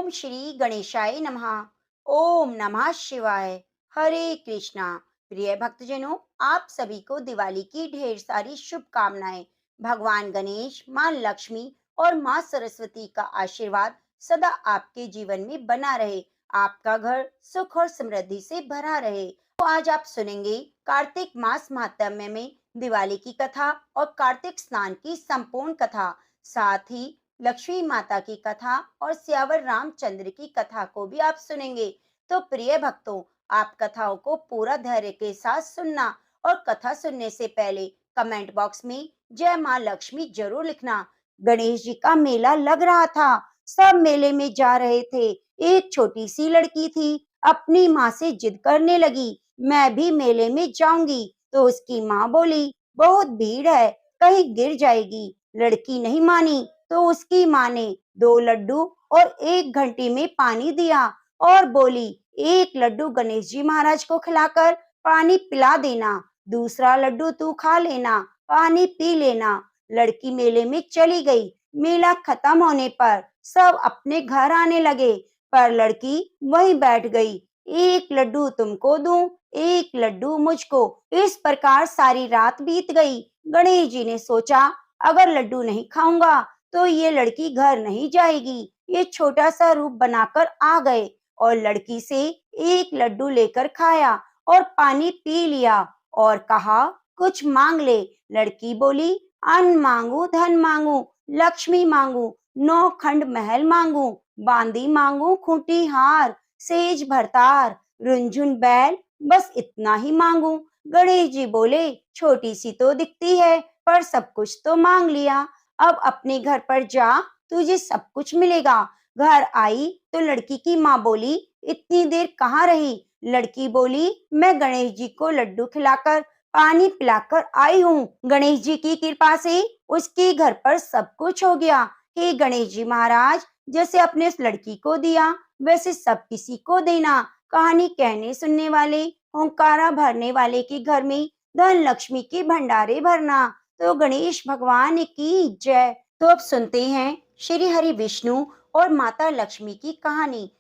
ओम श्री गणेशाय नमः। ओम नमः शिवाय। हरे कृष्णा। प्रिय भक्तजनों, आप सभी को दिवाली की ढेर सारी शुभकामनाएं। भगवान गणेश, माँ लक्ष्मी और माँ सरस्वती का आशीर्वाद सदा आपके जीवन में बना रहे। आपका घर सुख और समृद्धि से भरा रहे। तो आज आप सुनेंगे कार्तिक मास महात्म्य में दिवाली की कथा और कार्तिक स्नान की संपूर्ण कथा। साथ ही लक्ष्मी माता की कथा और सियावर रामचंद्र की कथा को भी आप सुनेंगे। तो प्रिय भक्तों, आप कथाओं को पूरा धैर्य के साथ सुनना और कथा सुनने से पहले कमेंट बॉक्स में जय माँ लक्ष्मी जरूर लिखना। गणेश जी का मेला लग रहा था। सब मेले में जा रहे थे। एक छोटी सी लड़की थी, अपनी माँ से जिद करने लगी, मैं भी मेले में जाऊंगी। तो उसकी माँ बोली, बहुत भीड़ है, कहीं गिर जाएगी। लड़की नहीं मानी, तो उसकी माँ ने 2 लड्डू और 1 घंटी में पानी दिया और बोली, एक लड्डू गणेश जी महाराज को खिलाकर पानी पिला देना, दूसरा लड्डू तू खा लेना, पानी पी लेना। लड़की मेले में चली गई। मेला खत्म होने पर सब अपने घर आने लगे, पर लड़की वहीं बैठ गई। एक लड्डू तुमको दूं, एक लड्डू मुझको। इस प्रकार सारी रात बीत गई। गणेश जी ने सोचा, अगर लड्डू नहीं खाऊंगा तो ये लड़की घर नहीं जाएगी। ये छोटा सा रूप बनाकर आ गए और लड़की से एक लड्डू लेकर खाया और पानी पी लिया और कहा, कुछ मांग ले। लड़की बोली, अन्न मांगू, धन मांगू, लक्ष्मी मांगू, 9 खंड महल मांगू, बांदी मांगू, खूंटी हार, सेज भरतार, रुंझुन बैल, बस इतना ही मांगू। गणेश जी बोले, छोटी सी तो दिखती है, पर सब कुछ तो मांग लिया। अब अपने घर पर जा, तुझे सब कुछ मिलेगा। घर आई तो लड़की की माँ बोली, इतनी देर कहाँ रही? लड़की बोली, मैं गणेश जी को लड्डू खिलाकर पानी पिलाकर आई हूँ। गणेश जी की कृपा से उसके घर पर सब कुछ हो गया। हे गणेश जी महाराज, जैसे अपने उस लड़की को दिया वैसे सब किसी को देना। कहानी कहने सुनने वाले, ओंकारा भरने वाले के घर में धन लक्ष्मी के भंडारे भरना। तो गणेश भगवान की जय। तो अब सुनते हैं श्री हरि विष्णु और माता लक्ष्मी की कहानी।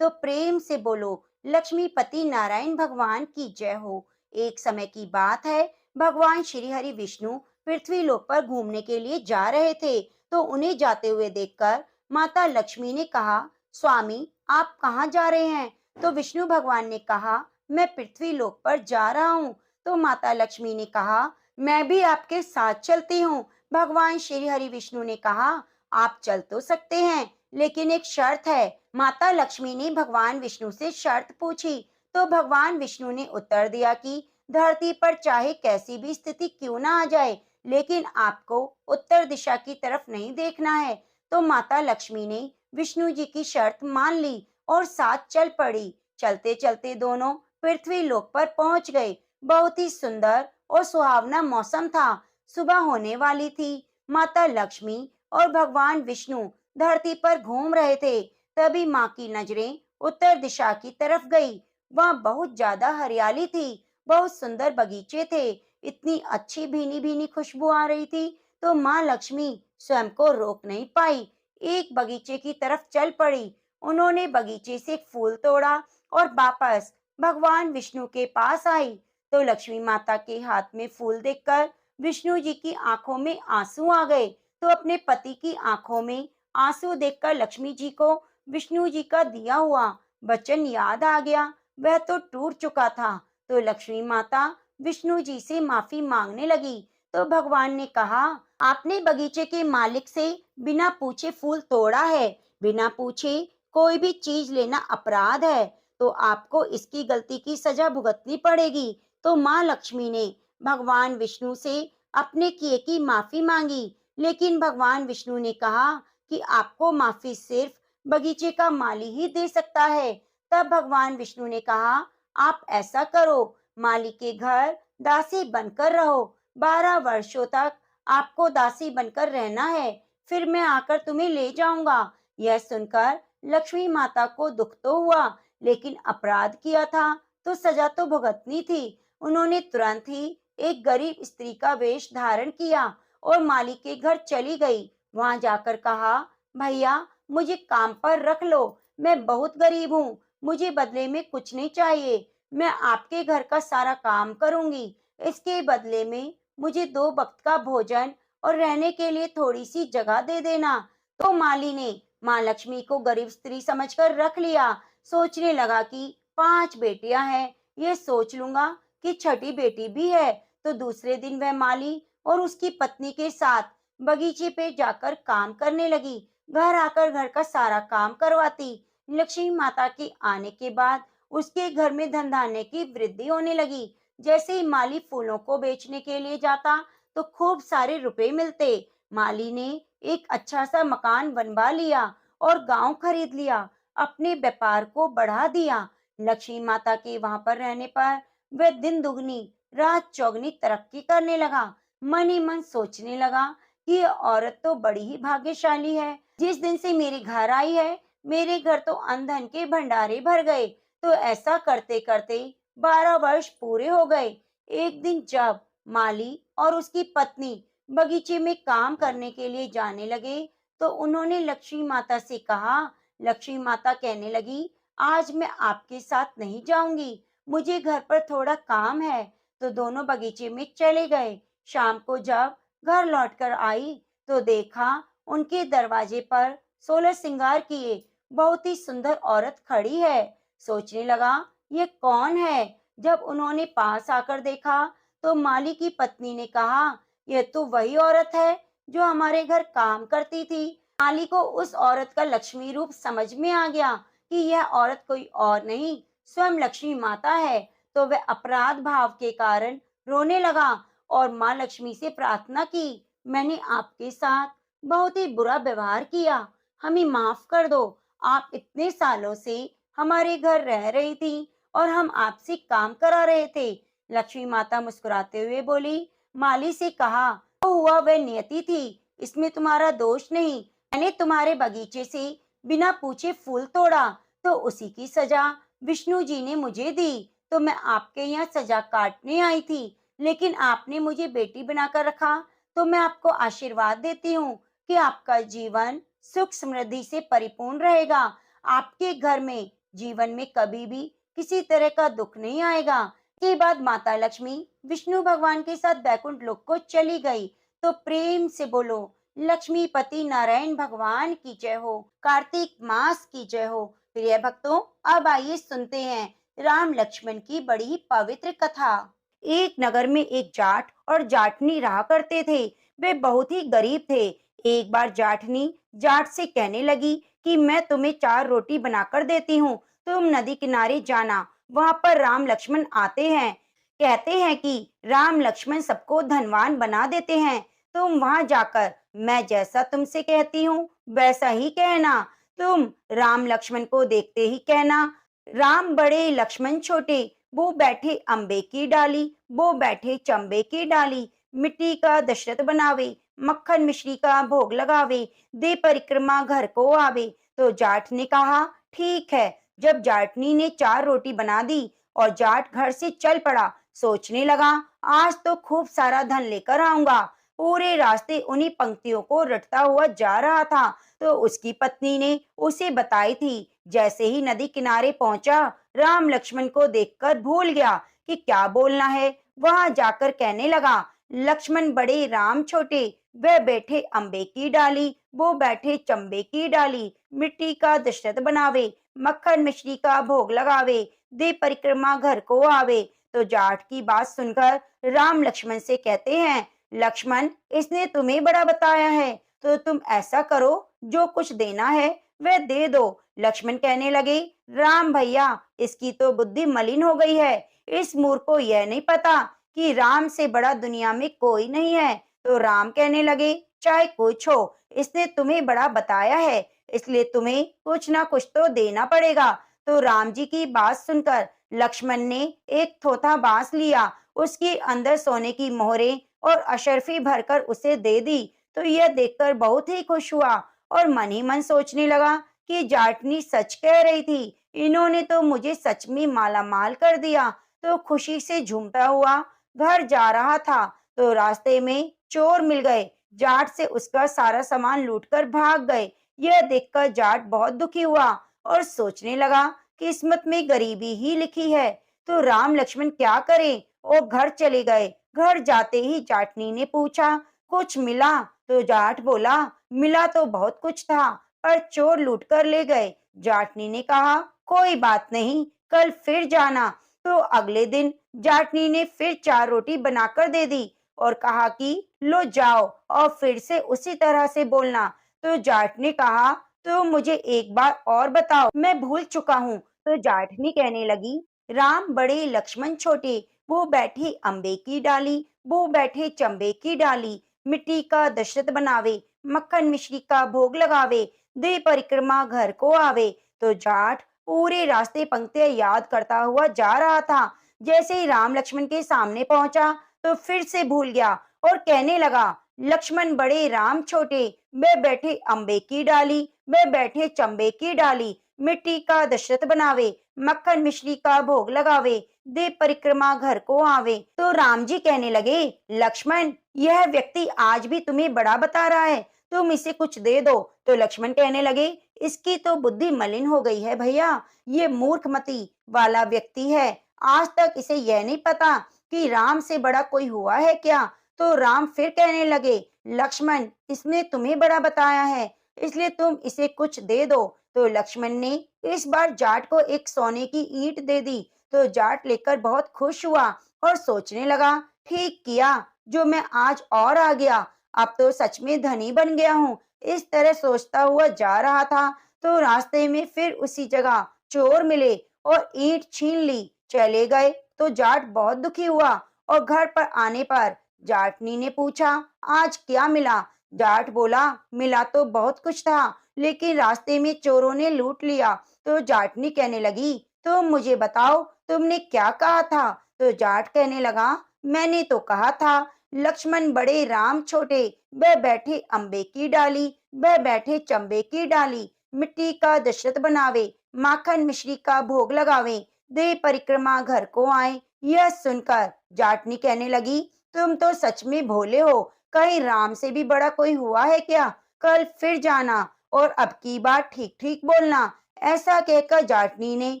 तो प्रेम से बोलो, लक्ष्मीपति नारायण भगवान की जय हो। एक समय की बात है, भगवान श्री हरि विष्णु पृथ्वी लोक पर घूमने के लिए जा रहे थे। तो उन्हें जाते हुए देखकर माता लक्ष्मी ने कहा, स्वामी आप कहाँ जा रहे हैं? तो विष्णु भगवान ने कहा, मैं पृथ्वी लोक पर जा रहा हूँ। तो माता लक्ष्मी ने कहा, मैं भी आपके साथ चलती हूँ। भगवान श्री हरि विष्णु ने कहा, आप चल तो सकते हैं, लेकिन एक शर्त है। माता लक्ष्मी ने भगवान विष्णु से शर्त पूछी। तो भगवान विष्णु ने उत्तर दिया कि धरती पर चाहे कैसी भी स्थिति क्यों ना आ जाए, लेकिन आपको उत्तर दिशा की तरफ नहीं देखना है। तो माता लक्ष्मी ने विष्णु जी की शर्त मान ली और साथ चल पड़ी। चलते चलते दोनों पृथ्वी लोक पर पहुंच गए। बहुत ही सुंदर और सुहावना मौसम था। सुबह होने वाली थी। माता लक्ष्मी और भगवान विष्णु धरती पर घूम रहे थे। तभी माँ की नजरें उत्तर दिशा की तरफ गई। वहाँ बहुत ज्यादा हरियाली थी, बहुत सुंदर बगीचे थे। इतनी अच्छी भीनी भीनी खुशबू आ रही थी। तो माँ लक्ष्मी स्वयं को रोक नहीं पाई, एक बगीचे की तरफ चल पड़ी। उन्होंने बगीचे से एक फूल तोड़ा और वापस भगवान विष्णु के पास आई। तो लक्ष्मी माता के हाथ में फूल देखकर विष्णु जी की आंखों में आंसू आ गए। तो अपने पति की आंखों में आंसू देखकर लक्ष्मी जी को विष्णु जी का दिया हुआ वचन याद आ गया। वह तो टूट चुका था। तो लक्ष्मी माता विष्णु जी से माफी मांगने लगी। तो भगवान ने कहा, आपने बगीचे के मालिक से बिना पूछे फूल तोड़ा है। बिना पूछे कोई भी चीज लेना अपराध है, तो आपको इसकी गलती की सजा भुगतनी पड़ेगी। तो माँ लक्ष्मी ने भगवान विष्णु से अपने किए की माफी मांगी। लेकिन भगवान विष्णु ने कहा कि आपको माफी सिर्फ बगीचे का माली ही दे सकता है। तब भगवान विष्णु ने कहा, आप ऐसा करो, माली के घर दासी बनकर रहो। 12 वर्षों तक आपको दासी बनकर रहना है, फिर मैं आकर तुम्हें ले जाऊंगा। यह सुनकर लक्ष्मी माता को दुख तो हुआ, लेकिन अपराध किया था तो सजा तो भुगतनी थी। उन्होंने तुरंत ही एक गरीब स्त्री का वेश धारण किया और माली के घर चली गई। वहां जाकर कहा, भैया मुझे काम पर रख लो। मैं बहुत गरीब हूँ, मुझे बदले में कुछ नहीं चाहिए। मैं आपके घर का सारा काम करूंगी। इसके बदले में मुझे 2 वक्त का भोजन और रहने के लिए थोड़ी सी जगह दे देना। तो माली ने माँ लक्ष्मी को गरीब स्त्री समझकर रख लिया। सोचने लगा कि 5 बेटियां हैं, ये सोच लूंगा कि छठी बेटी भी है। तो दूसरे दिन वह माली और उसकी पत्नी के साथ बगीचे पे जाकर काम करने लगी। घर आकर घर का सारा काम करवाती। लक्ष्मी माता के आने के बाद उसके घर में धन धान्य की वृद्धि होने लगी। जैसे ही माली फूलों को बेचने के लिए जाता तो खूब सारे रुपए मिलते। माली ने एक अच्छा सा मकान बनवा लिया और गांव खरीद लिया। अपने व्यापार को बढ़ा दिया। लक्ष्मी माता के वहां पर रहने पर वह दिन दुगनी रात चौगनी तरक्की करने लगा। मन ही मन सोचने लगा कि ये औरत तो बड़ी ही भाग्यशाली है। जिस दिन से मेरे घर आई है, मेरे घर तो अन्न धन के भंडारे भर गए। तो ऐसा करते करते 12 वर्ष पूरे हो गए। एक दिन जब माली और उसकी पत्नी बगीचे में काम करने के लिए जाने लगे, तो उन्होंने लक्ष्मी माता से कहा। लक्ष्मी माता कहने लगी, आज मैं आपके साथ नहीं जाऊंगी, मुझे घर पर थोड़ा काम है। तो दोनों बगीचे में चले गए। शाम को जब घर लौटकर आई तो देखा उनके दरवाजे पर 16 श्रृंगार किए बहुत ही सुंदर औरत खड़ी है। सोचने लगा, ये कौन है। जब उन्होंने पास आकर देखा तो माली की पत्नी ने कहा, यह तो वही औरत है जो हमारे घर काम करती थी। माली को उस औरत का लक्ष्मी रूप समझ में आ गया कि यह औरत कोई और नहीं, स्वयं लक्ष्मी माता है। तो वह अपराध भाव के कारण रोने लगा और माँ लक्ष्मी से प्रार्थना की, मैंने आपके साथ बहुत ही बुरा व्यवहार किया, हमें माफ कर दो। आप इतने सालों से हमारे घर रह रही थी और हम आपसे काम करा रहे थे। लक्ष्मी माता मुस्कुराते हुए बोली, माली से कहा, जो हुआ वह नियति थी, इसमें तुम्हारा दोष नहीं। मैंने तुम्हारे बगीचे से बिना पूछे फूल तोड़ा तो उसी की सजा विष्णु जी ने मुझे दी। तो मैं आपके यहाँ सजा काटने आई थी, लेकिन आपने मुझे बेटी बनाकर रखा। तो मैं आपको आशीर्वाद देती हूँ कि आपका जीवन सुख समृद्धि से परिपूर्ण रहेगा। आपके घर में जीवन में कभी भी किसी तरह का दुख नहीं आएगा। के बाद माता लक्ष्मी विष्णु भगवान के साथ बैकुंठ लोक को चली गई। तो प्रेम से बोलो, लक्ष्मी पति नारायण भगवान की जय हो, कार्तिक मास की जय हो। प्रिय भक्तों, अब आइए सुनते हैं राम लक्ष्मण की बड़ी ही पवित्र कथा। एक नगर में एक जाट और जाटनी रहा करते थे। वे बहुत ही गरीब थे। एक बार जाटनी जाट से कहने लगी कि मैं तुम्हें 4 रोटी बनाकर देती हूँ, तुम नदी किनारे जाना, वहां पर राम लक्ष्मण आते हैं। कहते हैं कि राम लक्ष्मण सबको धनवान बना देते हैं। तुम वहां जाकर मैं जैसा तुमसे कहती हूँ वैसा ही कहना। तुम राम लक्ष्मण को देखते ही कहना, राम बड़े लक्ष्मण छोटे, वो बैठे अम्बे की डाली, वो बैठे चंबे की डाली, मिट्टी का दशरथ बनावे, मक्खन मिश्री का भोग लगावे, दे परिक्रमा घर को आवे। तो जाट ने कहा, ठीक है। जब जाटनी ने 4 रोटी बना दी और जाट घर से चल पड़ा, सोचने लगा, आज तो खूब सारा धन लेकर आऊंगा। पूरे रास्ते उन्हीं पंक्तियों को रटता हुआ जा रहा था। तो उसकी पत्नी ने उसे बताई थी। जैसे ही नदी किनारे पहुंचा, राम लक्ष्मण को देखकर भूल गया कि क्या बोलना है। वहां जाकर कहने लगा, लक्ष्मण बड़े राम छोटे, वह बैठे अम्बे की डाली, वो बैठे चंबे की डाली, मिट्टी का दशरथ बनावे, मक्खन मिश्री का भोग लगावे, दे परिक्रमा घर को आवे। तो जाट की बात सुनकर राम लक्ष्मण से कहते हैं, लक्ष्मण, इसने तुम्हें बड़ा बताया है, तो तुम ऐसा करो, जो कुछ देना है वह दे दो। लक्ष्मण कहने लगे, राम भैया, इसकी तो बुद्धि मलिन हो गई है। इस मूर्ख को यह नहीं पता कि राम से बड़ा दुनिया में कोई नहीं है। तो राम कहने लगे, चाहे कुछ हो, इसने तुम्हें बड़ा बताया है, इसलिए तुम्हें कुछ ना कुछ तो देना पड़ेगा। तो राम जी की बात सुनकर लक्ष्मण ने एक थोथा बांस लिया, उसके अंदर सोने की मोहरें और अशर्फी भरकर उसे दे दी। तो यह देखकर बहुत ही खुश हुआ और मन ही मन सोचने लगा कि जाटनी सच कह रही थी, इन्होंने तो मुझे सच में माला माल कर दिया। तो खुशी से झूमता हुआ घर जा रहा था तो रास्ते में चोर मिल गए। जाट से उसका सारा सामान लूटकर भाग गए। यह देखकर जाट बहुत दुखी हुआ और सोचने लगा कि किस्मत में गरीबी ही लिखी है। तो राम लक्ष्मण क्या करें और घर चले गए। घर जाते ही जाटनी ने पूछा, कुछ मिला? तो जाट बोला, मिला तो बहुत कुछ था, पर चोर लूट कर ले गए। जाटनी ने कहा, कोई बात नहीं, कल फिर जाना। तो अगले दिन जाटनी ने फिर 4 रोटी बनाकर दे दी और कहा कि लो जाओ और फिर से उसी तरह से बोलना। तो जाट ने कहा, तो मुझे एक बार और बताओ, मैं भूल चुका हूँ। तो जाटनी कहने लगी, राम बड़े लक्ष्मण छोटे, वो बैठे अम्बे की डाली, वो बैठे चंबे की डाली, मिट्टी का दशरथ बनावे, मक्खन मिश्री का भोग लगावे, दे परिक्रमा घर को आवे। तो जाट पूरे रास्ते पंक्तियां याद करता हुआ जा रहा था। जैसे ही राम लक्ष्मण के सामने पहुंचा तो फिर से भूल गया और कहने लगा, लक्ष्मण बड़े राम छोटे, वे बैठे अम्बे की डाली, वे बैठे चंबे की डाली, मिट्टी का दशरथ बनावे, मक्खन मिश्री का भोग लगावे, दे परिक्रमा घर को आवे। तो राम जी कहने लगे, लक्ष्मण, यह व्यक्ति आज भी तुम्हें बड़ा बता रहा है, तुम इसे कुछ दे दो। तो लक्ष्मण कहने लगे, इसकी तो बुद्धि मलिन हो गई है भैया, ये मूर्खमती वाला व्यक्ति है। आज तक इसे यह नहीं पता कि राम से बड़ा कोई हुआ है क्या। तो राम फिर कहने लगे, लक्ष्मण, इसने तुम्हें बड़ा बताया है, इसलिए तुम इसे कुछ दे दो। तो लक्ष्मण ने इस बार जाट को एक सोने की ईंट दे दी। तो जाट लेकर बहुत खुश हुआ और सोचने लगा, ठीक किया जो मैं आज और आ गया, अब तो सच में धनी बन गया हूँ। इस तरह सोचता हुआ जा रहा था तो रास्ते में फिर उसी जगह चोर मिले और ईंट छीन ली। चले गए तो जाट बहुत दुखी हुआ और घर पर आने पर जाटनी ने पूछा, आज क्या मिला? जाट बोला, मिला तो बहुत कुछ था, लेकिन रास्ते में चोरों ने लूट लिया। तो जाटनी कहने लगी, तुम मुझे बताओ, तुमने क्या कहा था? तो जाट कहने लगा, मैंने तो कहा था, लक्ष्मण बड़े राम छोटे, वह बैठे अम्बे की डाली, वह बैठे चंबे की डाली, मिट्टी का दशरथ बनावे, माखन मिश्री का भोग लगावे, दे परिक्रमा घर को आए। यह सुनकर जाटनी कहने लगी, तुम तो सच में भोले हो, कहीं राम से भी बड़ा कोई हुआ है क्या? कल फिर जाना और अब की बार ठीक ठीक बोलना। ऐसा कहकर जाटनी ने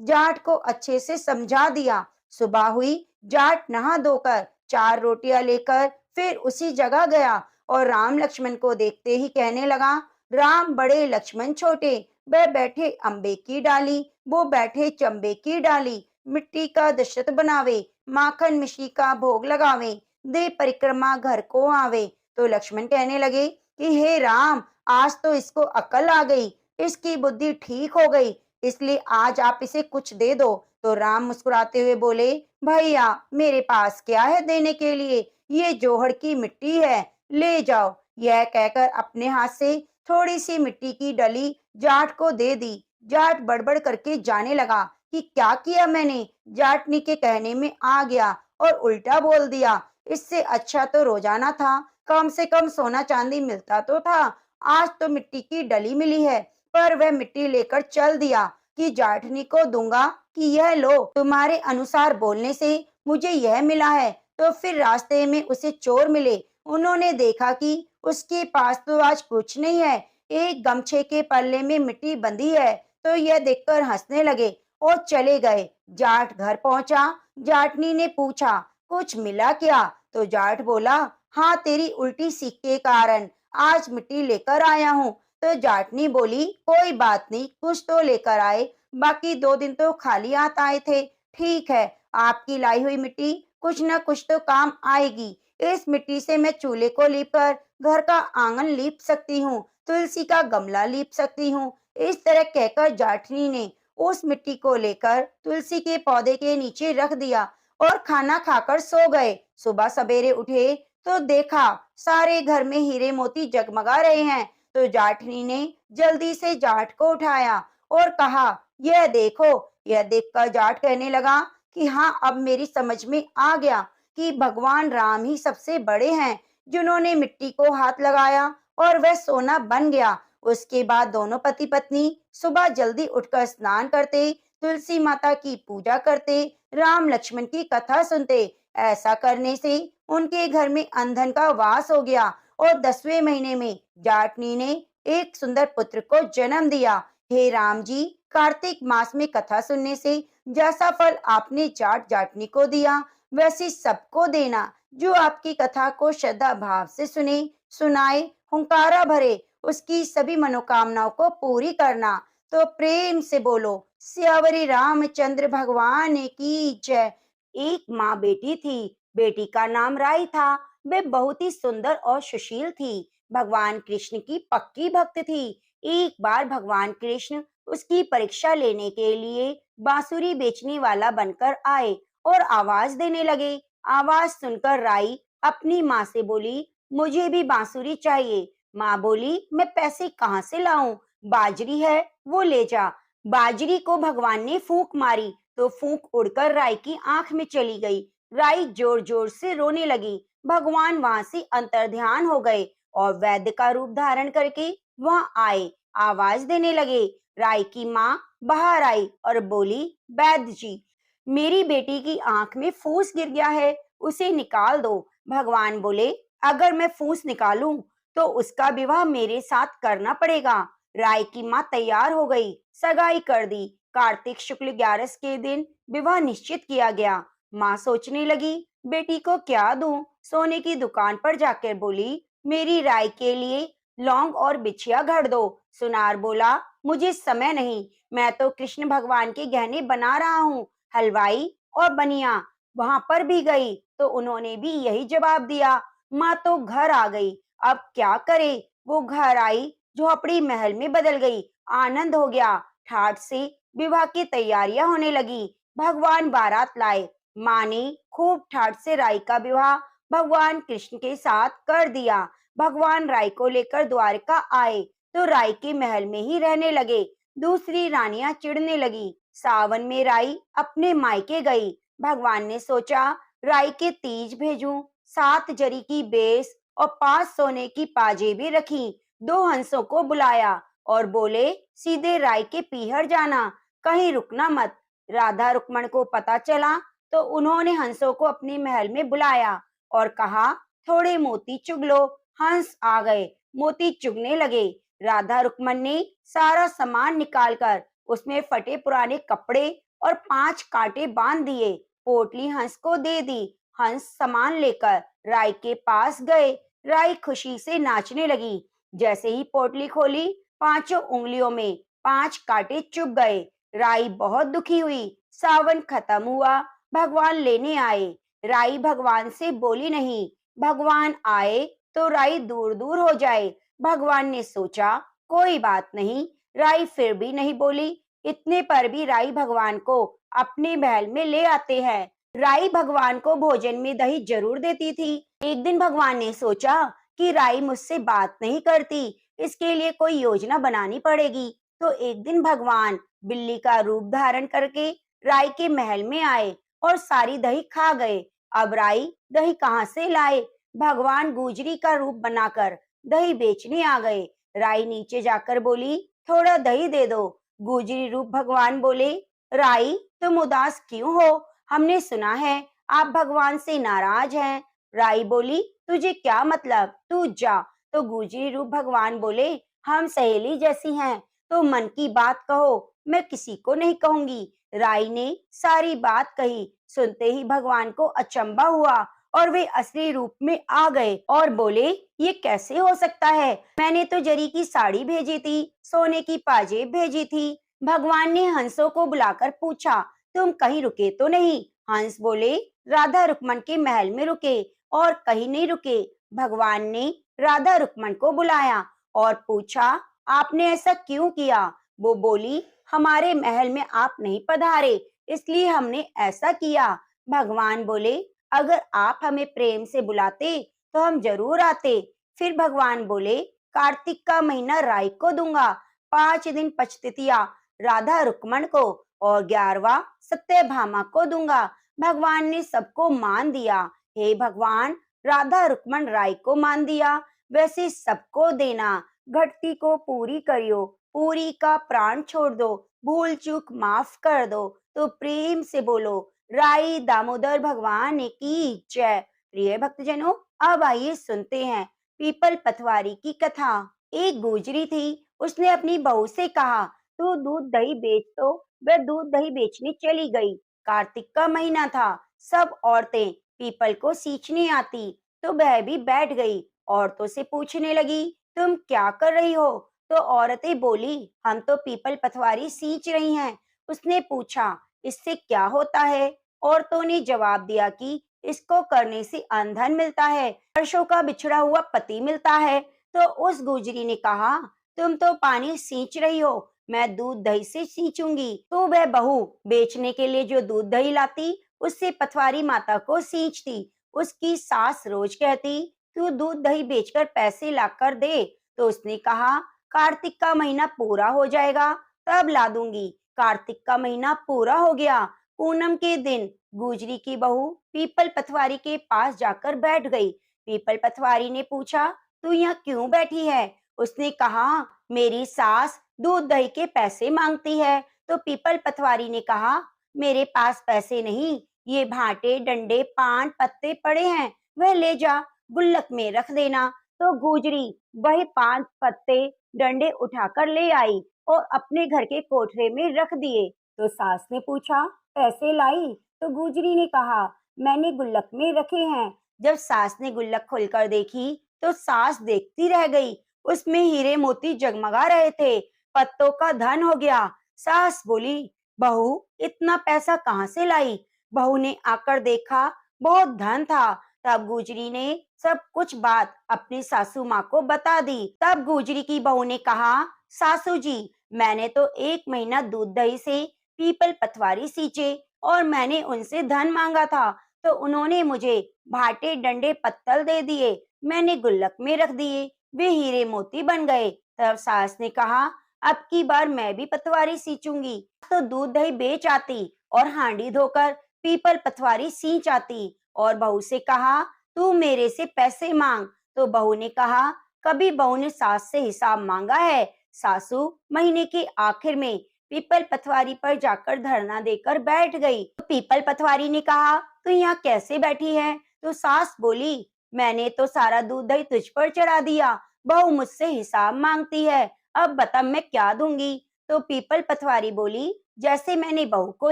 जाट को अच्छे से समझा दिया। सुबह हुई, जाट नहा धोकर 4 रोटियां लेकर फिर उसी जगह गया और राम लक्ष्मण को देखते ही कहने लगा, राम बड़े लक्ष्मण छोटे, वह बैठे अम्बे की डाली, वो बैठे चंबे की डाली, मिट्टी का दशरथ बनावे, माखन मिश्री का भोग लगावे, दे परिक्रमा घर को आवे। तो लक्ष्मण कहने लगे कि हे राम, आज तो इसको अकल आ गई, इसकी बुद्धि ठीक हो गई, इसलिए आज आप इसे कुछ दे दो। तो राम मुस्कुराते हुए बोले, भैया, मेरे पास क्या है देने के लिए, ये जोहड़ की मिट्टी है, ले जाओ। यह कहकर अपने हाथ से थोड़ी सी मिट्टी की डली जाट को दे दी। जाट बड़बड़ करके जाने लगा कि क्या किया मैंने, जाटनी के कहने में आ गया और उल्टा बोल दिया। इससे अच्छा तो रोजाना था, कम से कम सोना चांदी मिलता तो था, आज तो मिट्टी की डली मिली है। पर वह मिट्टी लेकर चल दिया कि जाटनी को दूंगा कि यह लो, तुम्हारे अनुसार बोलने से मुझे यह मिला है। तो फिर रास्ते में उसे चोर मिले, उन्होंने देखा कि उसके पास तो आज कुछ नहीं है, एक गमछे के पल्ले में मिट्टी बंधी है। तो यह देखकर हंसने लगे और चले गए। जाट घर पहुंचा, जाटनी ने पूछा, कुछ मिला क्या? तो जाट बोला, हाँ, तेरी उल्टी सीख के कारण आज मिट्टी लेकर आया हूँ। तो जाटनी बोली, कोई बात नहीं, कुछ तो लेकर आए, बाकी 2 दिन तो खाली हाथ आए थे। ठीक है, आपकी लाई हुई मिट्टी कुछ न कुछ तो काम आएगी। इस मिट्टी से मैं चूल्हे को लीपकर घर का आंगन लीप सकती हूँ, तुलसी का गमला लीप सकती हूँ। इस तरह कहकर जाटनी ने उस मिट्टी को लेकर तुलसी के पौधे के नीचे रख दिया और खाना खाकर सो गए। सुबह सवेरे उठे तो देखा सारे घर में हीरे मोती जगमगा रहे हैं। तो जाटनी ने जल्दी से जाट को उठाया और कहा, यह देखो। यह देखकर जाट कहने लगा कि हाँ, अब मेरी समझ में आ गया कि भगवान राम ही सबसे बड़े हैं, जिन्होंने मिट्टी को हाथ लगाया और वह सोना बन गया। उसके बाद दोनों पति पत्नी सुबह जल्दी उठकर स्नान करते, तुलसी माता की पूजा करते, राम लक्ष्मण की कथा सुनते। ऐसा करने से उनके घर में अंधन का वास हो गया और 10वें महीने में जाटनी ने एक सुंदर पुत्र को जन्म दिया। हे राम जी, कार्तिक मास में कथा सुनने से जैसा फल आपने जाट जाटनी को दिया, वैसे सबको देना। जो आपकी कथा को श्रद्धा भाव से सुने, सुनाए, हुंकारा भरे, उसकी सभी मनोकामनाओं को पूरी करना। तो प्रेम से बोलो, सियावरी रामचंद्र भगवान की जय। एक माँ बेटी थी। बेटी का नाम राई था। वे बहुत ही सुंदर और सुशील थी। भगवान कृष्ण की पक्की भक्त थी। एक बार भगवान कृष्ण उसकी परीक्षा लेने के लिए बांसुरी बेचने वाला बनकर आए और आवाज देने लगे। आवाज सुनकर राई अपनी माँ से बोली, मुझे भी बांसुरी चाहिए। माँ बोली, मैं पैसे कहाँ से लाऊं? बाजरी है, वो ले जा। बाजरी को भगवान ने फूंक मारी तो फूंक उड़कर राई की आंख में चली गई। राई जोर जोर से रोने लगी। भगवान वहां से अंतर्ध्यान हो गए और वैद्य का रूप धारण करके वहां आए। आवाज देने लगे। राई की माँ बाहर आई और बोली, वैद्य जी, मेरी बेटी की आंख में फूस गिर गया है, उसे निकाल दो। भगवान बोले, अगर मैं फूस निकालूं तो उसका विवाह मेरे साथ करना पड़ेगा। राय की माँ तैयार हो गई। सगाई कर दी। कार्तिक शुक्ल 11 के दिन विवाह निश्चित किया गया। माँ सोचने लगी, बेटी को क्या दूं? सोने की दुकान पर जाकर बोली, मेरी राय के लिए लौंग और बिछिया घड़ दो। सुनार बोला, मुझे समय नहीं, मैं तो कृष्ण भगवान के गहने बना रहा हूँ। हलवाई और बनिया वहां पर भी गई तो उन्होंने भी यही जवाब दिया। माँ तो घर आ गई। अब क्या करे? वो घर आई, झोपड़ी महल में बदल गई। आनंद हो गया। ठाठ से विवाह की तैयारियां होने लगी। भगवान बारात लाए। माँ ने खूब ठाठ से राई का विवाह भगवान कृष्ण के साथ कर दिया। भगवान राई को लेकर द्वारका आए तो राई के महल में ही रहने लगे। दूसरी रानियां चिढ़ने लगी। सावन में राई अपने मायके गई। भगवान ने सोचा, राई के तीज भेजूं। 7 जरी की बेस और 5 सोने की पाजेबें रखी। 2 हंसों को बुलाया और बोले, सीधे राय के पीहर जाना, कहीं रुकना मत। राधा रुक्मण को पता चला तो उन्होंने हंसों को अपने महल में बुलाया और कहा, थोड़े मोती चुग लो। हंस आ गए, मोती चुगने लगे। राधा रुक्मण ने सारा सामान निकालकर उसमें फटे पुराने कपड़े और 5 कांटे बांध दिए। पोटली हंस को दे दी। हंस सामान लेकर राय के पास गए। राय खुशी से नाचने लगी। जैसे ही पोटली खोली, 5 उंगलियों में 5 कांटे चुभ गए। राई बहुत दुखी हुई। सावन खत्म हुआ। भगवान लेने आए। राई भगवान से बोली नहीं। भगवान आए तो राई दूर दूर हो जाए। भगवान ने सोचा, कोई बात नहीं। राई फिर भी नहीं बोली। इतने पर भी राई भगवान को अपने महल में ले आते हैं। राई भगवान को भोजन में दही जरूर देती थी। एक दिन भगवान ने सोचा कि राई मुझसे बात नहीं करती, इसके लिए कोई योजना बनानी पड़ेगी। तो एक दिन भगवान बिल्ली का रूप धारण करके राई के महल में आए और सारी दही खा गए। अब राई दही कहाँ से लाए? भगवान गुजरी का रूप बनाकर दही बेचने आ गए। राई नीचे जाकर बोली, थोड़ा दही दे दो। गुजरी रूप भगवान बोले, राई, तुम उदास क्यों हो? हमने सुना है आप भगवान से नाराज हैं। राई बोली, तुझे क्या मतलब? तू जा। तो गुजरी रूप भगवान बोले, हम सहेली जैसी हैं, तो मन की बात कहो, मैं किसी को नहीं कहूंगी। राई ने सारी बात कही। सुनते ही भगवान को अचंभा हुआ और वे असली रूप में आ गए और बोले, ये कैसे हो सकता है? मैंने तो जरी की साड़ी भेजी थी, सोने की पाजेब भेजी थी। भगवान ने हंसों को बुलाकर पूछा, तुम कहीं रुके तो नहीं? हंस बोले, राधा रुक्मण के महल में रुके और कहीं नहीं रुके। भगवान ने राधा रुक्मण को बुलाया और पूछा, आपने ऐसा क्यों किया? वो बोली, हमारे महल में आप नहीं पधारे, इसलिए हमने ऐसा किया। भगवान बोले, अगर आप हमें प्रेम से बुलाते तो हम जरूर आते। फिर भगवान बोले, कार्तिक का महीना राई को दूंगा, 5 दिन पचतिथिया राधा रुक्मण को और 11वां सत्यभामा को दूंगा। भगवान ने सबको मान दिया। हे भगवान, राधा रुक्मण राय को मान दिया, वैसे सबको देना। घटती को पूरी करियो, पूरी का प्राण छोड़ दो, भूल चूक माफ कर दो। तो प्रेम से बोलो, राई दामोदर भगवान की जय। प्रिय भक्तजनों, अब आइए सुनते हैं पीपल पथवारी की कथा। एक गुजरी थी, उसने अपनी बहू से कहा, तू दूध दही बेच। तो वह दूध दही बेचने चली गई। कार्तिक का महीना था, सब औरतें पीपल को सींचने आती, तो वह भी बैठ गई। औरतों से पूछने लगी, तुम क्या कर रही हो? तो औरतें बोली, हम तो पीपल पथवारी सींच रही हैं। उसने पूछा, इससे क्या होता है? औरतों ने जवाब दिया कि इसको करने से ईंधन मिलता है, वर्षों का बिछड़ा हुआ पति मिलता है। तो उस गुजरी ने कहा, तुम तो पानी सींच रही हो, मैं दूध दही से सींचूंगी। तो वह बहू बेचने के लिए जो दूध दही लाती, उससे पथवारी माता को सींचती। उसकी सास रोज कहती, तू दूध दही बेचकर पैसे लाकर दे। तो उसने कहा, कार्तिक का महीना पूरा हो जाएगा, तब ला दूंगी। कार्तिक का महीना पूरा हो गया। पूनम के दिन गुजरी की बहू पीपल पथवारी के पास जाकर बैठ गई। पीपल पथवारी ने पूछा, तू यहाँ क्यों बैठी है? उसने कहा, मेरी सास दूध दही के पैसे मांगती है। तो पीपल पथवारी ने कहा, मेरे पास पैसे नहीं, ये भाटे डंडे पान पत्ते पड़े हैं, वह ले जा, गुल्लक में रख देना। तो गुजरी वही पान पत्ते डंडे उठाकर ले आई और अपने घर के कोठरे में रख दिए। तो सास ने पूछा, पैसे लाई? तो गुजरी ने कहा, मैंने गुल्लक में रखे हैं। जब सास ने गुल्लक खोलकर देखी, तो सास देखती रह गई। उसमें हीरे मोती जगमगा रहे थे। पत्तों का धन हो गया। सास बोली, बहू इतना पैसा कहाँ से लाई? बहू ने आकर देखा, बहुत धन था। तब गुजरी ने सब कुछ बात अपनी सासू माँ को बता दी। तब गुजरी की बहू ने कहा, सासू जी, मैंने तो एक महीना दूध दही से पीपल पथवारी सींचे और मैंने उनसे धन मांगा था, तो उन्होंने मुझे भाटे डंडे पत्तल दे दिए, मैंने गुल्लक में रख दिए, वे हीरे मोती बन गए। तब सास ने कहा, अब की बार मैं भी पथवारी सींचूंगी। तो दूध दही बेच आती और हांडी धोकर पीपल पथवारी सींच आती। और बहू से कहा, तू मेरे से पैसे मांग। तो बहू ने कहा, कभी बहू ने सास से हिसाब मांगा है? सासू महीने के आखिर में पीपल पथवारी पर जाकर धरना देकर बैठ गई। तो पीपल पथवारी ने कहा, तू यहाँ कैसे बैठी है? तो सास बोली, मैंने तो सारा दूध दही तुझ पर चढ़ा दिया, बहू मुझसे हिसाब मांगती है, अब बता मैं क्या दूंगी? तो पीपल पथवारी बोली, जैसे मैंने बहू को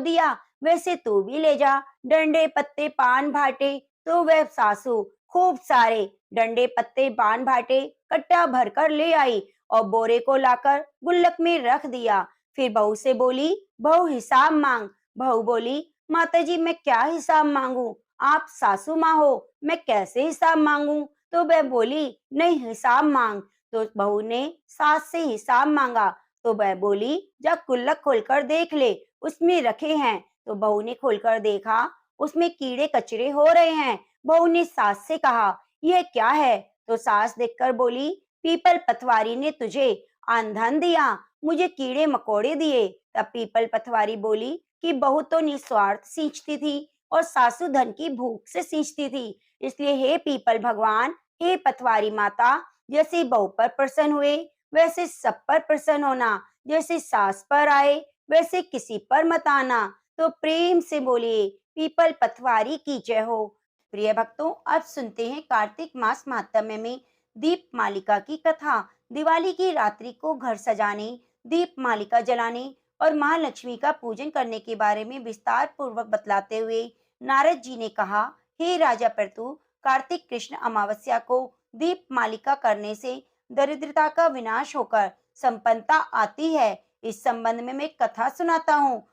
दिया वैसे तू भी ले जा, डंडे पत्ते पान भाटे। तो वह सासू खूब सारे डंडे पत्ते पान भाटे कट्टा भरकर ले आई और बोरे को लाकर गुल्लक में रख दिया। फिर बहू से बोली, बहू हिसाब मांग। बहू बोली, माताजी मैं क्या हिसाब मांगू? आप सासू माँ हो, मैं कैसे हिसाब मांगू? तो वह बोली, नहीं हिसाब मांग। तो बहू ने सास से हिसाब मांगा। तो वह बोली, जा गुल्लक खोलकर देख ले, उसमें रखे हैं। तो बहू ने खोलकर देखा, उसमें कीड़े कचरे हो रहे हैं। बहू ने सास से कहा, यह क्या है? तो सास देखकर बोली, पीपल पथवारी ने तुझे ईंधन दिया, मुझे कीड़े मकोड़े दिए। तब पीपल पथवारी बोली कि बहू तो निस्वार्थ सींचती थी और सासू धन की भूख से सींचती थी, इसलिए हे पीपल भगवान, हे पथवारी माता, जैसे बहू पर प्रसन्न हुए वैसे सब पर प्रसन्न होना, जैसे सास पर आए वैसे किसी पर मत आना। तो प्रेम से बोलिए, पीपल पथवारी की जय हो। प्रिय भक्तों, अब सुनते हैं कार्तिक मास महात्म्य में दीप मालिका की कथा। दिवाली की रात्रि को घर सजाने, दीप मालिका जलाने और माँ लक्ष्मी का पूजन करने के बारे में विस्तार पूर्वक बतलाते हुए नारद जी ने कहा, हे राजा प्रतु, कार्तिक कृष्ण अमावस्या को दीप मालिका करने से दरिद्रता का विनाश होकर संपन्नता आती है। इस संबंध में मैं एक कथा सुनाता हूँ।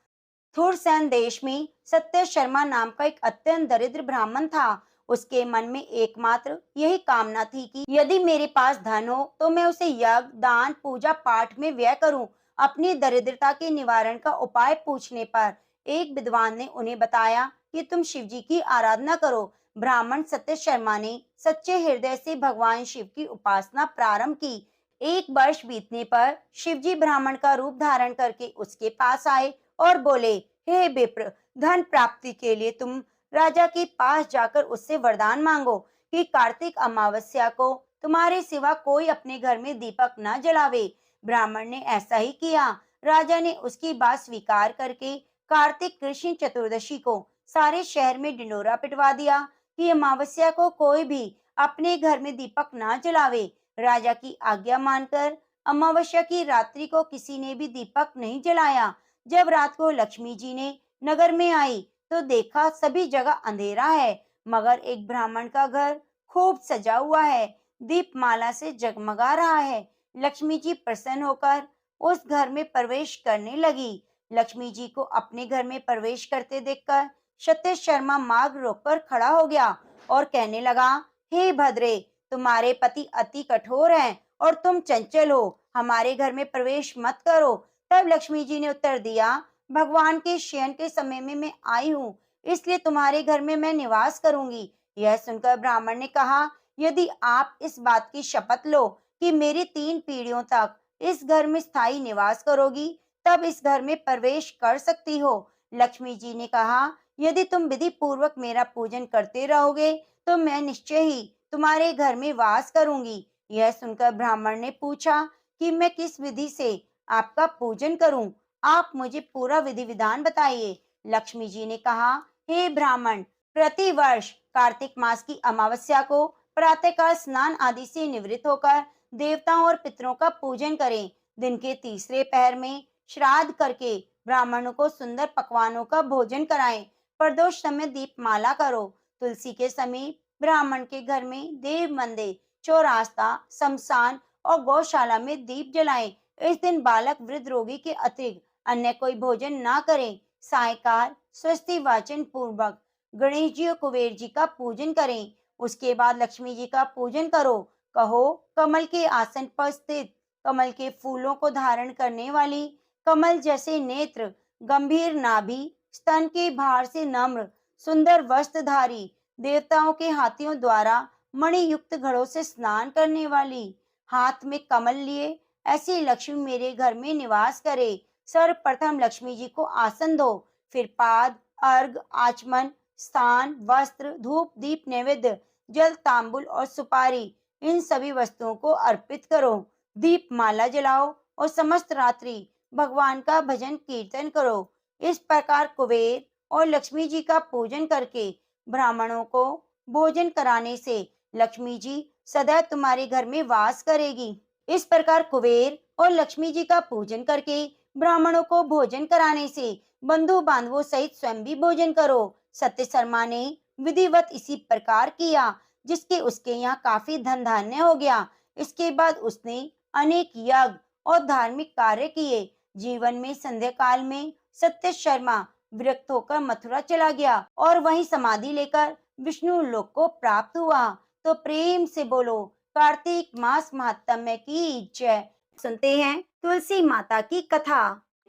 थुरसैन देश में सत्य शर्मा नाम का एक अत्यंत दरिद्र ब्राह्मण था। उसके मन में एकमात्र यही कामना थी कि यदि मेरे पास धन हो तो मैं उसे यज्ञ दान पूजा पाठ में व्यय करूं। अपनी दरिद्रता के निवारण का उपाय पूछने पर एक विद्वान ने उन्हें बताया कि तुम शिव जी की आराधना करो। ब्राह्मण सत्य शर्मा ने सच्चे हृदय से भगवान शिव की उपासना प्रारंभ की। एक वर्ष बीतने पर शिव जी ब्राह्मण का रूप धारण करके उसके पास आए और बोले, हे विप्र, धन प्राप्ति के लिए तुम राजा के पास जाकर उससे वरदान मांगो कि कार्तिक अमावस्या को तुम्हारे सिवा कोई अपने घर में दीपक न जलावे। ब्राह्मण ने ऐसा ही किया। राजा ने उसकी बात स्वीकार करके कार्तिक कृष्ण चतुर्दशी को सारे शहर में ढिंडोरा पिटवा दिया कि अमावस्या को कोई भी अपने घर में दीपक न जलावे। राजा की आज्ञा मानकर अमावस्या की रात्रि को किसी ने भी दीपक नहीं जलाया। जब रात को लक्ष्मी जी ने नगर में आई तो देखा सभी जगह अंधेरा है, मगर एक ब्राह्मण का घर खूब सजा हुआ है, दीपमाला से जगमगा रहा है। लक्ष्मी जी प्रसन्न होकर उस घर में प्रवेश करने लगी। लक्ष्मी जी को अपने घर में प्रवेश करते देखकर सत्य शर्मा मार्ग रोककर खड़ा हो गया और कहने लगा, हे भद्रे, तुम्हारे पति अति कठोर हैं और तुम चंचल हो, हमारे घर में प्रवेश मत करो। तब लक्ष्मी जी ने उत्तर दिया, भगवान के शयन के समय में मैं आई हूँ, इसलिए तुम्हारे घर में मैं निवास करूंगी। यह सुनकर ब्राह्मण ने कहा, यदि आप इस बात की शपथ लो कि मेरी 3 पीढ़ियों तक इस घर में स्थायी निवास करोगी, तब इस घर में प्रवेश कर सकती हो। लक्ष्मी जी ने कहा, यदि तुम विधि पूर्वक मेरा पूजन करते रहोगे तो मैं निश्चय ही तुम्हारे घर में वास करूंगी। यह सुनकर ब्राह्मण ने पूछा कि मैं किस विधि से आपका पूजन करूं? आप मुझे पूरा विधि विधान बताइए। लक्ष्मी जी ने कहा, हे ब्राह्मण, प्रति वर्ष कार्तिक मास की अमावस्या को प्रातःकाल स्नान आदि से निवृत्त होकर देवताओं और पितरों का पूजन करें। दिन के तीसरे पहर में श्राद्ध करके ब्राह्मणों को सुंदर पकवानों का भोजन कराएं। प्रदोष समय दीपमाला करो। तुलसी के समीप ब्राह्मण के घर में देव मंदिर, चौरास्ता, शमशान और गौशाला में दीप जलाएं। इस दिन बालक, वृद्ध, रोगी के अतिरिक्त अन्य कोई भोजन ना करें। सायकाल स्वस्ति वाचन पूर्वक गणेश जी और कुबेर जी का पूजन करें। उसके बाद लक्ष्मी जी का पूजन करो। कहो, कमल के आसन पर स्थित, कमल के फूलों को धारण करने वाली, कमल जैसे नेत्र, गंभीर नाभि, स्तन के भार से नम्र, सुंदर वस्त्रधारी, देवताओं के हाथियों द्वारा मणि युक्त घड़ों से स्नान करने वाली, हाथ में कमल लिए ऐसी लक्ष्मी मेरे घर में निवास करे। सर्वप्रथम लक्ष्मी जी को आसन दो, फिर पाद, अर्घ, आचमन, स्थान, वस्त्र, धूप, दीप, नैवेद्य, जल, तांबुल और सुपारी, इन सभी वस्तुओं को अर्पित करो। दीप माला जलाओ और समस्त रात्रि भगवान का भजन कीर्तन करो। इस प्रकार कुबेर और लक्ष्मी जी का पूजन करके ब्राह्मणों को भोजन कराने से लक्ष्मी जी सदैव तुम्हारे घर में वास करेगी। इस प्रकार कुबेर और लक्ष्मी जी का पूजन करके ब्राह्मणों को भोजन कराने से बंधु बांधवों सहित स्वयं भी भोजन करो। सत्य शर्मा ने विधिवत इसी प्रकार किया, जिसके उसके यहाँ काफी धन धान्य हो गया। इसके बाद उसने अनेक यज्ञ और धार्मिक कार्य किए। जीवन में संध्या काल में सत्य शर्मा विरक्त होकर मथुरा चला गया और वहीं समाधि लेकर विष्णु लोक को प्राप्त हुआ। तो प्रेम से बोलो, कार्तिक मास महात्म्य की जय। सुनते हैं तुलसी माता की कथा।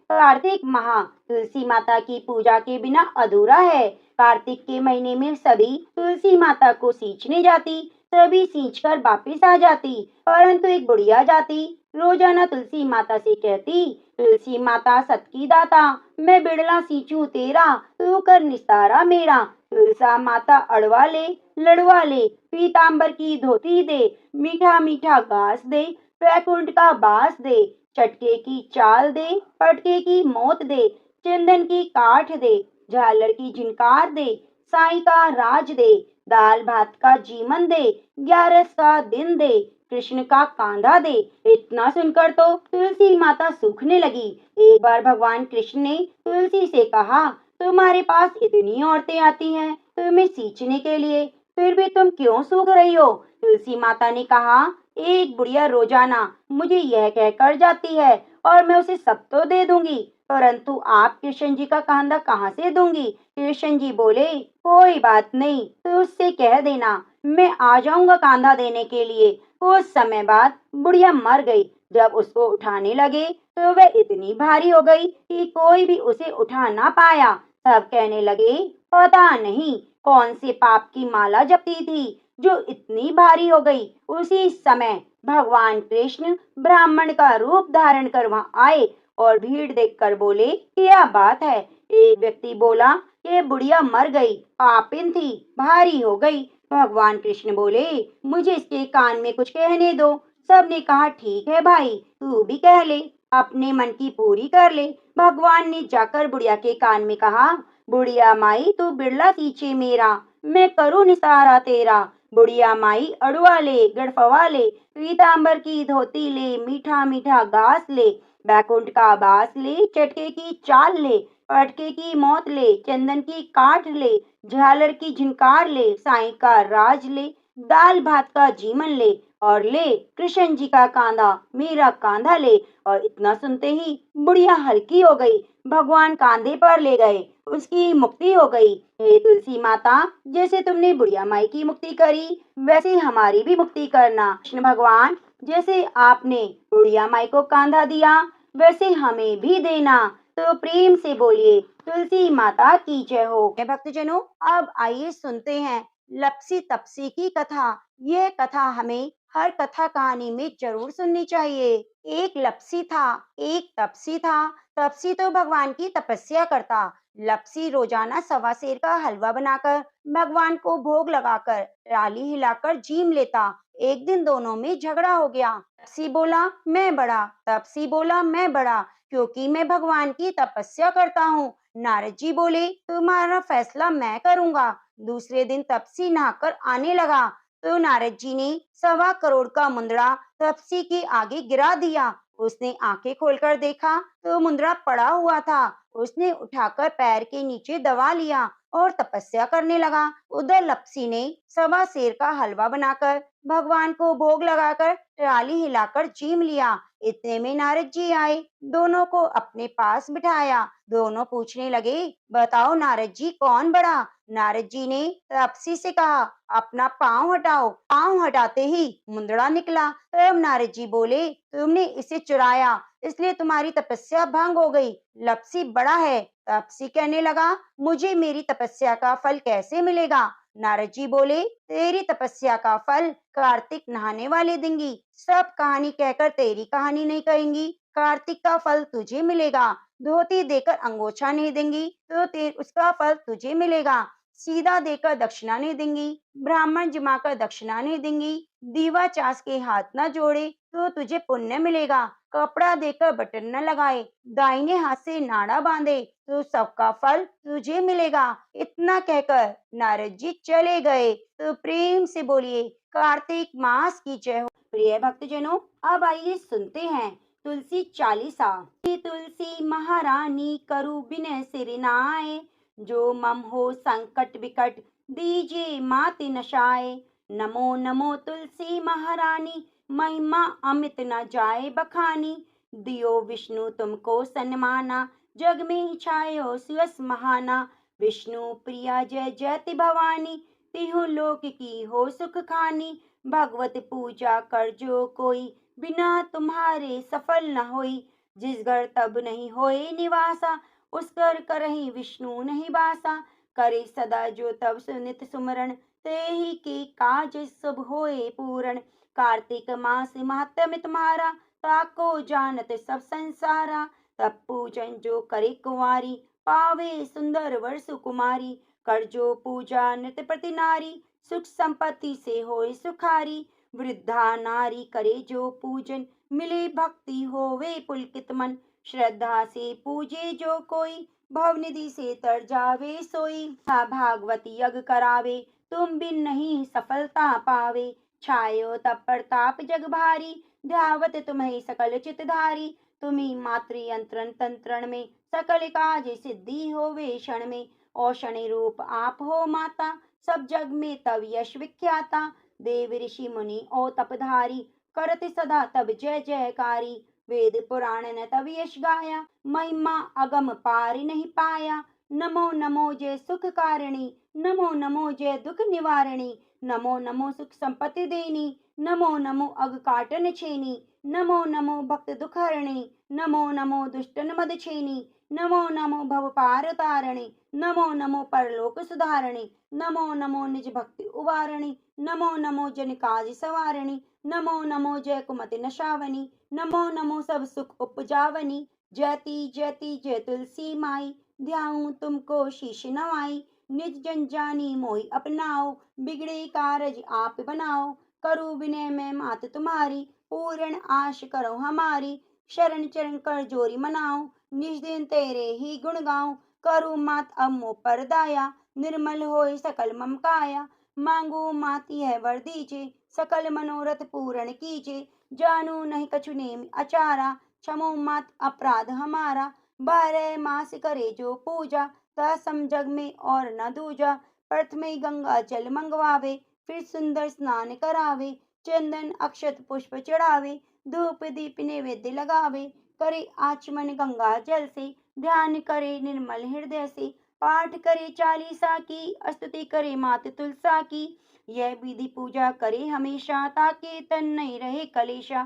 कार्तिक माह तुलसी माता की पूजा के बिना अधूरा है। कार्तिक के महीने में सभी तुलसी माता को सींचने जाती, सभी सींचकर वापिस आ जाती, परंतु एक बुढ़िया जाती रोजाना तुलसी माता से कहती, तुलसी माता सत की दाता, मैं बिड़ला सींचूं तेरा, तू कर निस्तारा मेरा। तुलसा माता अड़वा ले, लड़वा ले, पीतांबर की धोती दे, मीठा मीठा घास दे, वैकुंठ का बास दे, चटके की चाल दे, पटके की मौत दे, चंदन की काठ दे, झालर की झिनकार दे, साई का राज दे, दाल भात का जीवन दे, 11 का दिन दे, कृष्ण का कांधा दे। इतना सुनकर तो तुलसी माता सूखने लगी। एक बार भगवान कृष्ण ने तुलसी से कहा, तुम्हारे पास इतनी औरतें आती हैं तुम्हें सींचने के लिए, फिर भी तुम क्यों सूख रही हो? तुलसी माता ने कहा, एक बुढ़िया रोजाना मुझे यह कहकर जाती है और मैं उसे सब तो दे दूंगी, परंतु आप कृष्ण जी का कांधा कहाँ से दूंगी? कृष्ण जी बोले, कोई बात नहीं, तो उससे कह देना मैं आ जाऊंगा कांधा देने के लिए। कुछ समय बाद बुढ़िया मर गई। जब उसको उठाने लगे तो वह इतनी भारी हो गई कि कोई भी उसे उठा ना पाया। सब कहने लगे, पता नहीं कौन से पाप की माला जपती थी जो इतनी भारी हो गई। उसी समय भगवान कृष्ण ब्राह्मण का रूप धारण कर वहां आए और भीड़ देखकर बोले, क्या बात है? एक व्यक्ति बोला, ये बुढ़िया मर गई, पापिन थी, भारी हो गई। भगवान कृष्ण बोले, मुझे इसके कान में कुछ कहने दो। सबने कहा, ठीक है भाई, तू भी कह ले, अपने मन की पूरी कर ले। भगवान ने जाकर बुढ़िया के कान में कहा, बुढ़िया माई, तू बिड़ला सींचे मेरा, मैं करूँ निसारा तेरा। बुढ़िया माई अड़ुआ ले, गड़फवा ले, पीतांबर की धोती ले, मीठा मीठा घास ले, बैकुंठ का बास ले, चटके की चाल ले, पटके की मौत ले, चंदन की काठ ले, झालर की झिनकार ले, साईं का राज ले, दाल भात का जीमन ले, और ले कृष्ण जी का कांधा, मेरा कांधा ले। और इतना सुनते ही बुढ़िया हल्की हो गई, भगवान कांधे पर ले गए, उसकी मुक्ति हो गई। हे तुलसी माता, जैसे तुमने बुढ़िया माई की मुक्ति करी, वैसे हमारी भी मुक्ति करना। कृष्ण भगवान, जैसे आपने बुढ़िया माई को कांधा दिया, वैसे हमें भी देना। तो प्रेम से बोलिए, तुलसी माता की जय हो। भक्तजनों, अब आइए सुनते हैं लपसी तपसी की कथा। यह कथा हमें हर कथा कहानी में जरूर सुननी चाहिए। एक लपसी था, एक तपसी था। तपसी तो भगवान की तपस्या करता। लपसी रोजाना सवा सेर का हलवा बनाकर भगवान को भोग लगाकर राली हिलाकर जीम लेता। एक दिन दोनों में झगड़ा हो गया। तपसी बोला मैं बड़ा, तपसी बोला मैं बड़ा, क्योंकि मैं भगवान की तपस्या करता हूँ। नारद जी बोले तुम्हारा फैसला मैं करूंगा। दूसरे दिन तपसी नहाकर आने लगा तो नारद जी ने 1.25 करोड़ का मुंदड़ा तपसी के आगे गिरा दिया। उसने आंखें खोलकर देखा तो मुंदड़ा पड़ा हुआ था। उसने उठाकर पैर के नीचे दबा लिया और तपस्या करने लगा। उधर लपसी ने 1.25 सेर का हलवा बनाकर भगवान को भोग लगाकर ट्राली हिलाकर जीम लिया। इतने में नारद जी आए, दोनों को अपने पास बिठाया। दोनों पूछने लगे बताओ नारद जी कौन बड़ा। नारद जी ने तपसी से कहा अपना पांव हटाओ। पांव हटाते ही मुंदड़ा निकला। तब नारद जी बोले तुमने इसे चुराया, इसलिए तुम्हारी तपस्या भंग हो गई। लपसी बड़ा है। तपसी कहने लगा मुझे मेरी तपस्या का फल कैसे मिलेगा। नारद जी बोले तेरी तपस्या का फल कार्तिक नहाने वाले देंगी। सब कहानी कहकर तेरी कहानी नहीं कहेंगी, कार्तिक का फल तुझे मिलेगा। धोती देकर अंगोछा नहीं देंगी तो उसका फल तुझे मिलेगा। सीधा देकर दक्षिणा नहीं देंगी, ब्राह्मण जमाकर दक्षिणा नहीं देंगी, दीवा चास के हाथ न जोड़े तो तुझे पुण्य मिलेगा। कपड़ा देकर बटन न लगाए, दाहिने हाथ से नाड़ा बांधे तो सबका फल तुझे मिलेगा। इतना कहकर नारद जी चले गए। तो प्रेम से बोलिए कार्तिक मास की जय हो। प्रिय भक्तजनों, अब आइए सुनते हैं तुलसी चालीसा। तुलसी महारानी करु बिन सिर नाय, जो मम हो संकट विकट दीजिए माति नशाए। नमो नमो तुलसी महारानी, महिमा अमित न जाए बखानी। दियो विष्णु तुमको सन्माना, जग में छायो सुयस महाना। विष्णु प्रिया जय जयति भवानी, तिहु लोक की हो सुख खानी। भगवत पूजा कर जो कोई, बिना तुम्हारे सफल न होई। जिस घर तब नहीं होए निवासा, उस घर करहि विष्णु नहीं बासा। करे सदा जो तब सुनित सुमरण, ते ही के काज सब होए पूरण। कार्तिक मास महात्म्य तुम्हारा, ताको जानत सब संसारा। तब पूजन जो करे कुंवारी, पावे सुंदर वर सुकुमारी। कर जो पूजा नित प्रति नारी, सुख संपत्ति से होए सुखारी। वृद्धा नारी करे जो पूजन, मिले भक्ति होवे पुलकित मन। श्रद्धा से पूजे जो कोई, भवनिधि से तर जावे सोई। भागवती यज्ञ करावे, तुम बिन नहीं सफलता पावे। छायो तब प्रताप जग भारी, ध्यावत तुम्हें सकल चितधारी। तुम्ही मातृ यंत्रण तंत्रण में, सकल काज सिद्धि होवे क्षण में। औषण रूप आप हो माता, सब जग में तब यश विख्याता। देव ऋषि मुनि ओ तपधारी, करत सदा तब जय जयकारी। वेद पुराण न तब यश गाया, महिमा अगम पार नहीं पाया। नमो नमो जय सुख कारिणी, नमो नमो जय दुख निवारिणी। नमो नमो सुख संपत्ति देनी, नमो नमो अग काटन छेनी। नमो नमो भक्त दुख हरणी, नमो नमो दुष्टन मद छेनी। नमो नमो भव पार तारणी, नमो नमो परलोक सुधारणी। नमो नमो निज भक्ति उवारणी, नमो नमो जन काज सवारणी। नमो नमो जय कुमति नशावनी, नमो नमो सब सुख उपजावनी। जयति जयति जय तुलसी माई, ध्याऊं तुमको शीश नवाई। निज जन जानी मोहि अपनाओ, बिगड़े कारज आप बनाओ। करो विनय मैं मात तुम्हारी, पूर्ण आश करो हमारी। शरण चरण कर जोरी मनाओ, निज दिन तेरे ही गुण गाओ। करो मात अब मोह पर दाया, निर्मल होए सकल मम काया। मांगो माती है वर दीजे, सकल मनोरथ पूर्ण कीजे। जानू नहीं कछु नेम अचारा, क्षमो मात अपराध हमारा। 12 मास करे जो पूजा, तसम जग में और न दूजा। प्रथमे गंगा जल मंगवावे, फिर सुंदर स्नान करावे। चंदन अक्षत पुष्प चढ़ावे, धूप दीप नैवेद्य लगावे। करे आचमन गंगा जल से, ध्यान करे निर्मल हृदय से। पाठ करे चालीसा की, स्तुति करे मात तुलसा की। यह विधि पूजा करे हमेशा, ताकि तन नहीं रहे कलेशा।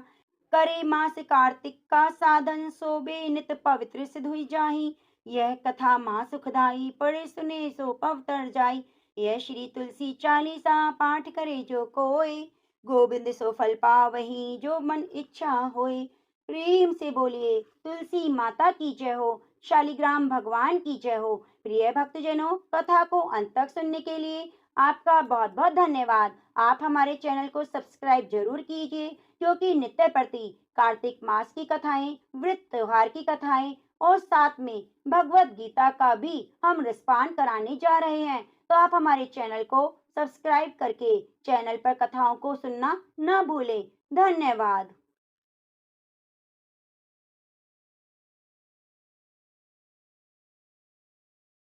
करे मास कार्तिक का साधन, सोबे नित पवित्र सिद्ध हुई जाहि। यह कथा महा सुखदाई, पढ़े सुने सो पवतर जाई। यह श्री तुलसी चालीसा, पाठ करे जो कोय। गोविंद सो फल पावही, जो मन इच्छा होय। प्रेम से बोलिए तुलसी माता की जय हो, शालिग्राम भगवान की जय हो। प्रिय भक्तजनों, कथा को अंत तक सुनने के लिए आपका बहुत बहुत धन्यवाद। आप हमारे चैनल को सब्सक्राइब जरूर कीजिए, क्योंकि नित्य प्रति कार्तिक मास की कथाएं, व्रत त्योहार की कथाएं और साथ में भगवत गीता का भी हम रसपान कराने जा रहे हैं। तो आप हमारे चैनल को सब्सक्राइब करके चैनल पर कथाओं को सुनना न भूलें। धन्यवाद।